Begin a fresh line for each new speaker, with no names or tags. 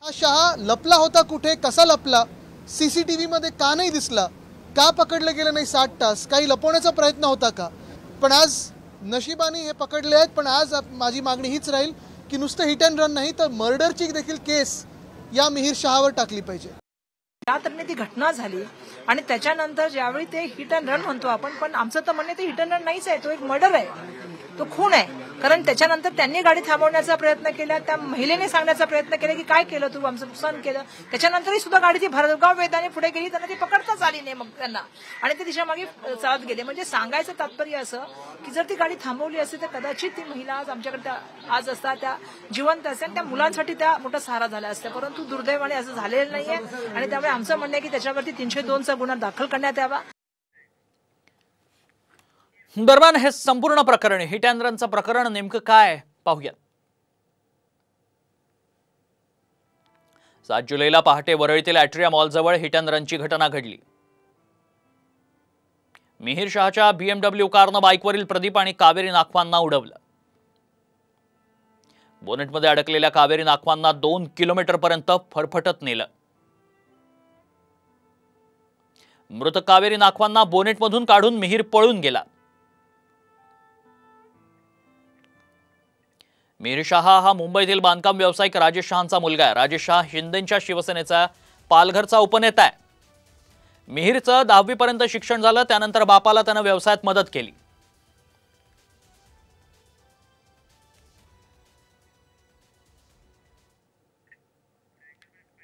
हा शहा लपला होता कुठे, कसा लपला, सीसीटीव्ही मध्ये का नाही दिसला, का पकडलं गेलं नाही 60 तास, काही लपवण्याचा प्रयत्न होता का? पण आज नशिबाने हे पकडले आहेत. पण आज माझी मागणी हीच राहील की नुसतं हिट अँड रन नाही तर मर्डरची देखील केस या मिहिर शहावर टाकली पाहिजे.
त्यातून ती घटना झाली आणि त्याच्यानंतर ज्यावेळी ते हिट अँड रन म्हणतो आपण, पण आमचं तर म्हणणे ते हिट अँड रन नाहीच आहे, तो एक मर्डर आहे, तो खून आहे. कारण त्याच्यानंतर त्यांनी गाडी थांबवण्याचा प्रयत्न केला, त्या महिलेने सांगण्याचा प्रयत्न केला की काय केलं तू, आमचं नुकसान केलं. त्याच्यानंतरही सुद्धा गाडी ती भरगाव वेगाने पुढे गेली, त्यांना ती पकडताच आली नाही मग त्यांना, आणि ते दिशामागे चालत गेले. म्हणजे सांगायचं तात्पर्य असं की जर ती गाडी थांबवली असती तर कदाचित ती महिला आज आमच्याकडे आज असता, त्या जिवंत असत्या, त्या मुलांसाठी त्या मोठा सहारा झाला असता. परंतु दुर्दैवाने असं झालेलं नाहीये आणि त्यामुळे आमचं म्हणणं आहे की त्याच्यावरती 302चा गुन्हा दाखल करण्यात यावा.
दरम्यान हे संपूर्ण प्रकरण, हिट अँड रनचं प्रकरण नेमकं काय पाहूयात. 7 जुलैला पहाटे वरळीतील ॲट्रिया मॉलजवळ हिट अँड रनची घटना घडली. मिहिर शहाच्या BMW कारनं बाईकवरील प्रदीप आणि कावेरी नाखवांना उडवलं. बोनेटमध्ये अडकलेल्या कावेरी नाखवांना 2 किलोमीटरपर्यंत फरफटत नेलं. मृत कावेरी नाखवांना बोनेटमधून काढून मिहिर पळून गेला. मिहिर शहा हा मुंबईतील बांधकाम व्यावसायिक राजेश शहांचा मुलगा आहे. राजेश शहा शिंदेच्या शिवसेनेचा पालघरचा उपनेता आहे. मिहिरचं 10वी पर्यंत शिक्षण झालं, त्यानंतर बापाला त्यानं व्यवसायात मदत केली.